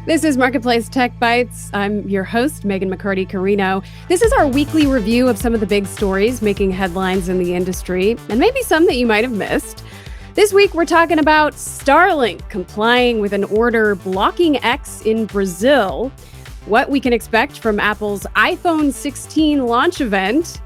This is Marketplace Tech Bytes. I'm your host, Meghan McCarty Carino. This is our weekly review of some of the big stories making headlines in the industry, and maybe some that you might have missed. This week, we're talking about Starlink complying with an order blocking X in Brazil, what we can expect from Apple's iPhone 16 launch event,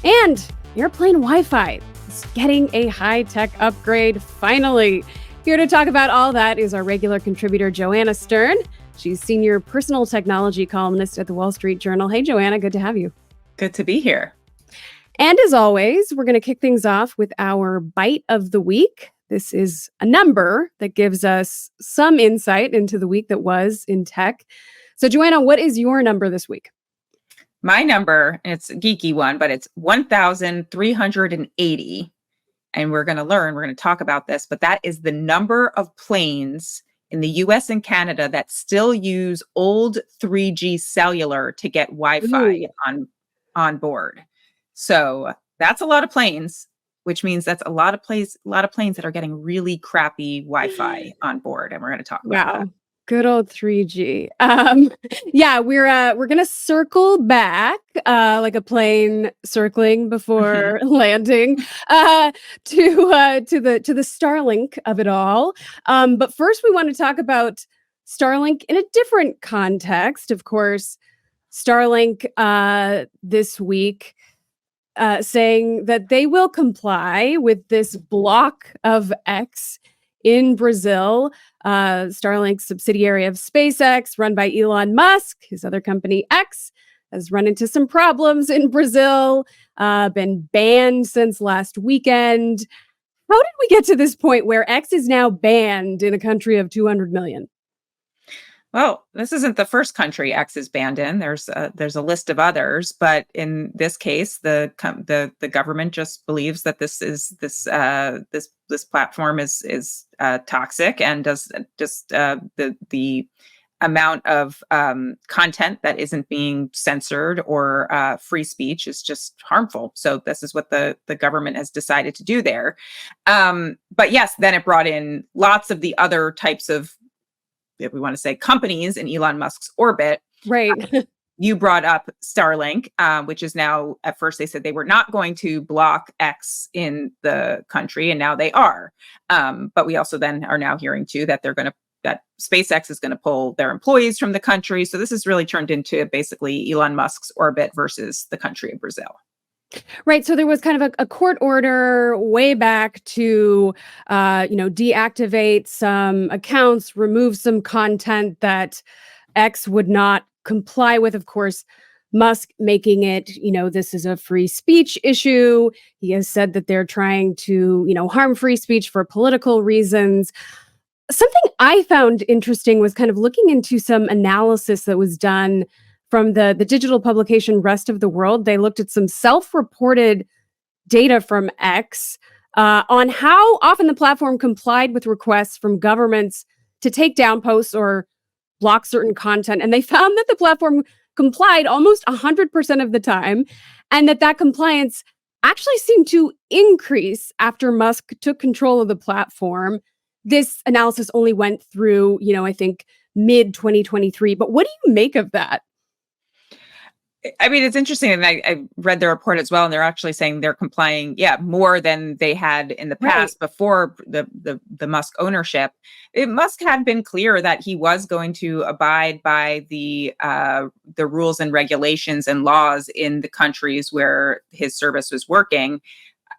and airplane Wi-Fi is getting a high-tech upgrade finally. Here to talk about all that is our regular contributor, Joanna Stern. She's senior personal technology columnist at the Wall Street Journal. Hey, Joanna, good to have you. Good to be here. And as always, we're going to kick things off with our Bite of the Week. This is a number that gives us some insight into the week that was in tech. So, Joanna, what is your number this week? My number, and it's a geeky one, but it's 1,380. And we're going to talk about this, but that is the number of planes in the US and Canada that still use old 3G cellular to get Wi-Fi on board. So that's a lot of planes, which means that's a lot of planes that are getting really crappy Wi-Fi on board. And we're going to talk about that. Good old 3G. We're gonna circle back like a plane circling before landing to the Starlink of it all. But first, we want to talk about Starlink in a different context. Of course, Starlink this week saying that they will comply with this block of X in Brazil. Starlink's subsidiary of SpaceX, run by Elon Musk, his other company X, has run into some problems in Brazil, been banned since last weekend. How did we get to this point where X is now banned in a country of 200 million? Well, this isn't the first country X is banned in. There's a list of others, but in this case, the government just believes that this platform is toxic and does just the amount of content that isn't being censored or free speech is just harmful. So this is what the government has decided to do there. But yes, then it brought in lots of the other types of, if we want to say, companies in Elon Musk's orbit. Right. You brought up Starlink, which is now, at first they said they were not going to block X in the country, and now they are. But we also then are now hearing too that that SpaceX is going to pull their employees from the country. So this has really turned into basically Elon Musk's orbit versus the country of Brazil. Right. So there was kind of a court order way back to, deactivate some accounts, remove some content that X would not comply with. Of course, Musk making it, this is a free speech issue. He has said that they're trying to, harm free speech for political reasons. Something I found interesting was kind of looking into some analysis that was done from the digital publication Rest of the World. They looked at some self-reported data from X on how often the platform complied with requests from governments to take down posts or block certain content. And they found that the platform complied almost 100% of the time, and that compliance actually seemed to increase after Musk took control of the platform. This analysis only went through, I think, mid-2023. But what do you make of that? I mean, it's interesting, and I read the report as well, and they're actually saying they're complying, more than they had in the past before the Musk ownership. Musk had been clear that he was going to abide by the rules and regulations and laws in the countries where his service was working.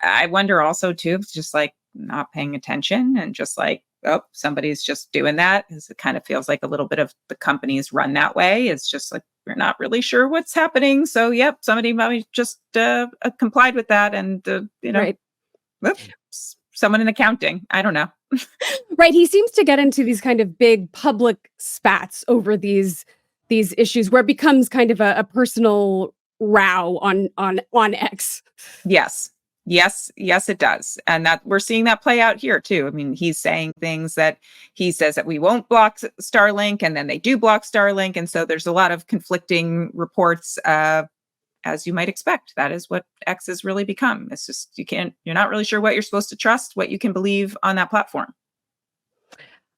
I wonder also too, if it's just like not paying attention and just like, oh, somebody's just doing that. It kind of feels like a little bit of the companies run that way. It's just like, we're not really sure what's happening. So, somebody might just complied with that. And, someone in accounting. I don't know. Right. He seems to get into these kind of big public spats over these issues where it becomes kind of a personal row on X. Yes, it does. And that we're seeing that play out here too. I mean, he's saying things that he says that we won't block Starlink, and then they do block Starlink. And so there's a lot of conflicting reports as you might expect. That is what X has really become. It's just, you're not really sure what you're supposed to trust, what you can believe on that platform.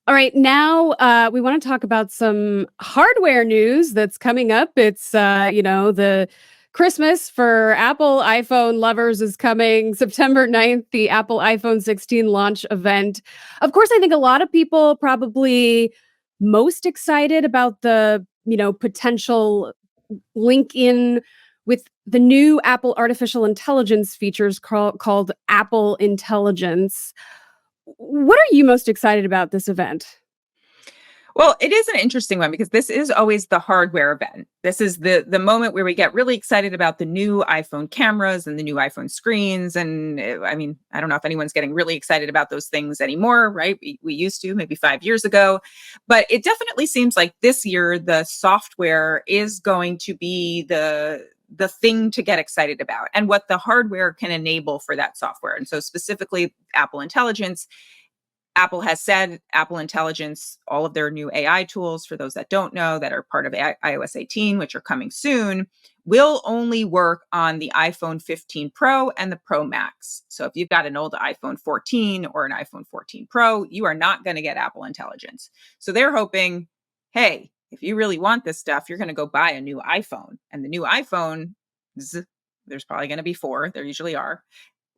All right, now we want to talk about some hardware news that's coming up. It's, the Christmas for Apple iPhone lovers is coming September 9th, the Apple iPhone 16 launch event. Of course, I think a lot of people probably most excited about the, potential link in with the new Apple artificial intelligence features called Apple Intelligence. What are you most excited about this event? Well, it is an interesting one because this is always the hardware event. This is the moment where we get really excited about the new iPhone cameras and the new iPhone screens. And I mean, I don't know if anyone's getting really excited about those things anymore, right? We used to maybe 5 years ago, but it definitely seems like this year the software is going to be the thing to get excited about and what the hardware can enable for that software. And so specifically Apple Intelligence. Apple has said Apple Intelligence, all of their new AI tools, for those that don't know, that are part of iOS 18, which are coming soon, will only work on the iPhone 15 Pro and the Pro Max. So if you've got an old iPhone 14 or an iPhone 14 Pro, you are not going to get Apple Intelligence. So they're hoping, hey, if you really want this stuff, you're going to go buy a new iPhone. And the new iPhone, there's probably going to be 4, there usually are,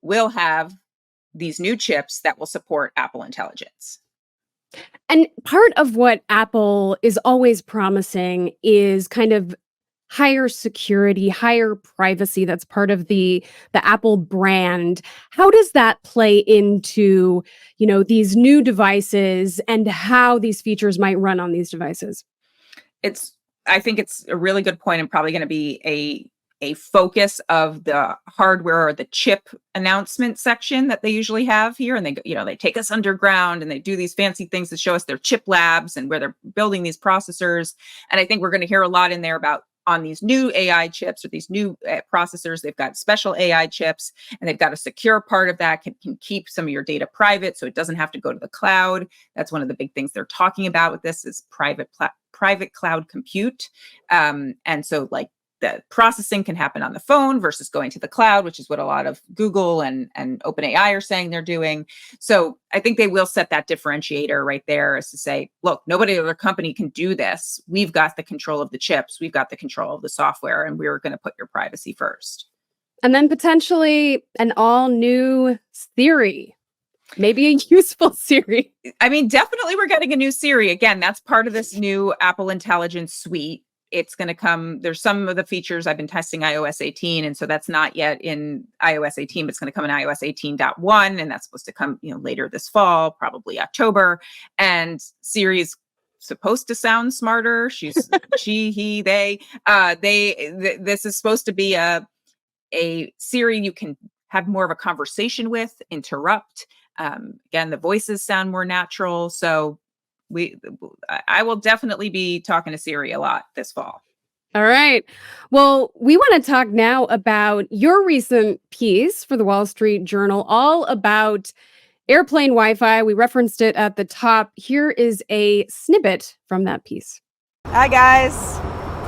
will have these new chips that will support Apple Intelligence. And part of what Apple is always promising is kind of higher security, higher privacy. That's part of the Apple brand. How does that play into, these new devices and how these features might run on these devices? I think it's a really good point and probably going to be a focus of the hardware or the chip announcement section that they usually have here. And they take us underground and they do these fancy things to show us their chip labs and where they're building these processors. And I think we're going to hear a lot in there about on these new AI chips or these new processors. They've got special AI chips and they've got a secure part of that can keep some of your data private so it doesn't have to go to the cloud. That's one of the big things they're talking about with this is private cloud compute. And so like, the processing can happen on the phone versus going to the cloud, which is what a lot of Google and OpenAI are saying they're doing. So I think they will set that differentiator right there as to say, look, nobody other company can do this. We've got the control of the chips. We've got the control of the software, and we're going to put your privacy first. And then potentially an all new Siri. Maybe a useful Siri. I mean, definitely we're getting a new Siri. Again, that's part of this new Apple Intelligence suite. It's going to come. There's some of the features I've been testing iOS 18. And so that's not yet in iOS 18, but it's going to come in iOS 18.1. And that's supposed to come, later this fall, probably October. And Siri's supposed to sound smarter. She's she, he, they. This is supposed to be a Siri you can have more of a conversation with, interrupt. Again, the voices sound more natural. So I will definitely be talking to Siri a lot this fall. All right. Well, we want to talk now about your recent piece for the Wall Street Journal, all about airplane Wi-Fi. We referenced it at the top. Here is a snippet from that piece. Hi, guys.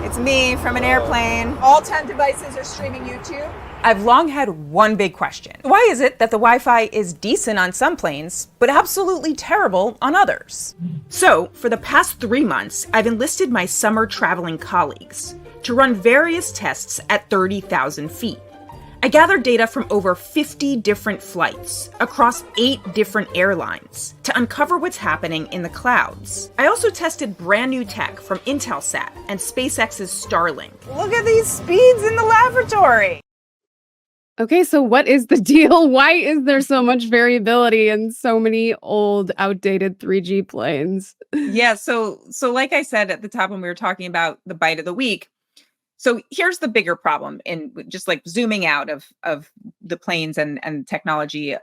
It's me from an airplane. All 10 devices are streaming YouTube. I've long had one big question. Why is it that the Wi-Fi is decent on some planes, but absolutely terrible on others? So, for the past 3 months, I've enlisted my summer traveling colleagues to run various tests at 30,000 feet. I gathered data from over 50 different flights across 8 different airlines to uncover what's happening in the clouds. I also tested brand new tech from Intelsat and SpaceX's Starlink. Look at these speeds in the laboratory. Okay, so what is the deal? Why is there so much variability in so many old, outdated 3G planes? Yeah, so like I said at the top when we were talking about the bite of the week, so here's the bigger problem in just like zooming out of the planes and technology.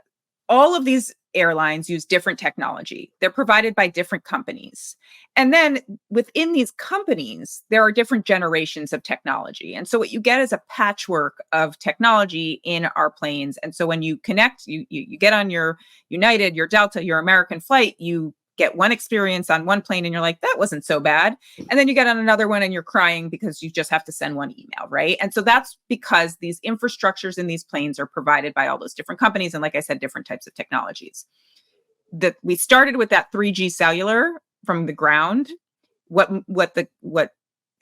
All of these airlines use different technology. They're provided by different companies. And then within these companies, there are different generations of technology. And so what you get is a patchwork of technology in our planes. And so when you connect, you get on your United, your Delta, your American flight, you get one experience on one plane and you're like, that wasn't so bad. And then you get on another one and you're crying because you just have to send one email, right? And so that's because these infrastructures in these planes are provided by all those different companies. And like I said, different types of technologies. That we started with that 3G cellular from the ground, what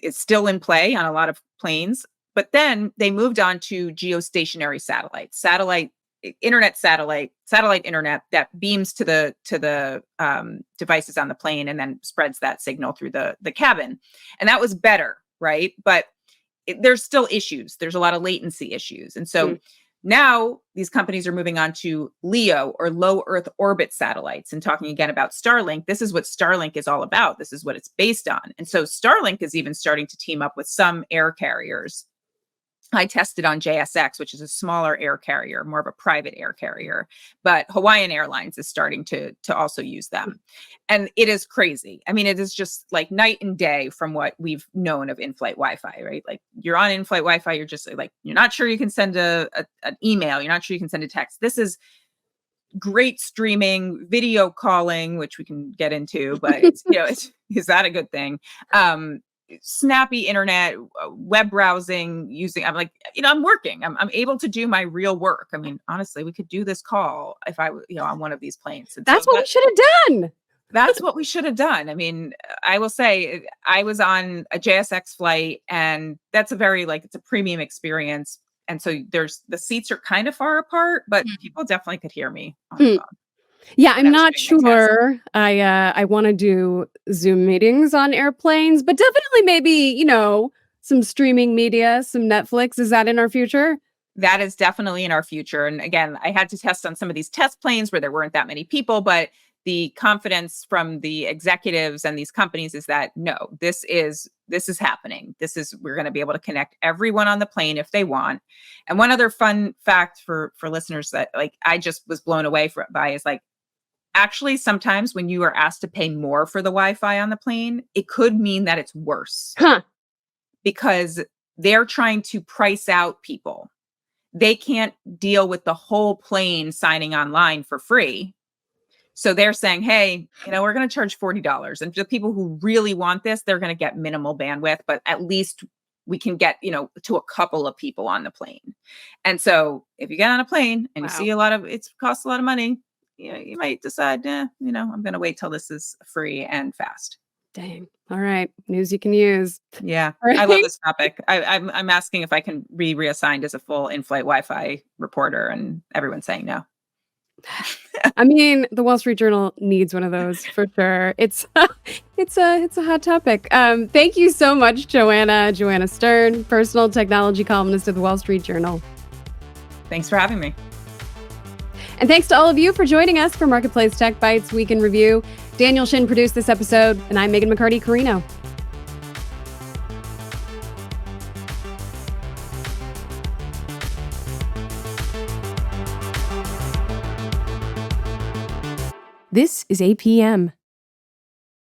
is still in play on a lot of planes. But then they moved on to geostationary satellites, satellite internet that beams to the devices on the plane and then spreads that signal through the cabin. And that was better, right? But there's still issues. There's a lot of latency issues. And so now these companies are moving on to LEO, or low Earth orbit satellites, and talking again about Starlink. This is what Starlink is all about. This is what it's based on. And so Starlink is even starting to team up with some air carriers. I tested on JSX, which is a smaller air carrier, more of a private air carrier, but Hawaiian Airlines is starting to also use them. And it is crazy. I mean, it is just like night and day from what we've known of in-flight Wi-Fi, right? Like you're on in-flight Wi-Fi, you're just like, you're not sure you can send an email. You're not sure you can send a text. This is great streaming, video calling, which we can get into, but it's, is that a good thing? Snappy internet, web browsing, I'm like, I'm working. I'm able to do my real work. I mean, honestly, we could do this call if I, on one of these planes. And that's what we should have done. That's what we should have done. I mean, I will say I was on a JSX flight, and that's a very it's a premium experience. And so the seats are kind of far apart, but people definitely could hear me on the phone. Yeah, I'm not sure. I want to do Zoom meetings on airplanes, but definitely maybe, some streaming media, some Netflix. Is that in our future? That is definitely in our future. And again, I had to test on some of these test planes where there weren't that many people, but the confidence from the executives and these companies is that no, this is happening. We're going to be able to connect everyone on the plane if they want. And one other fun fact for listeners that I just was blown away by is actually, sometimes when you are asked to pay more for the Wi-Fi on the plane, it could mean that it's worse. Because they're trying to price out people. They can't deal with the whole plane signing online for free. So they're saying, hey, we're going to charge $40. And the people who really want this, they're going to get minimal bandwidth, but at least we can get, to a couple of people on the plane. And so if you get on a plane and you see it costs a lot of money, you might decide, I'm going to wait till this is free and fast. Dang. All right. News you can use. Yeah. Right? I love this topic. I'm asking if I can be reassigned as a full in-flight Wi-Fi reporter, and everyone's saying no. I mean, the Wall Street Journal needs one of those for sure. It's a hot topic. Thank you so much, Joanna Stern, personal technology columnist at the Wall Street Journal. Thanks for having me. And thanks to all of you for joining us for Marketplace Tech Bytes Week in Review. Daniel Shin produced this episode, and I'm Meghan McCarty Carino. This is APM.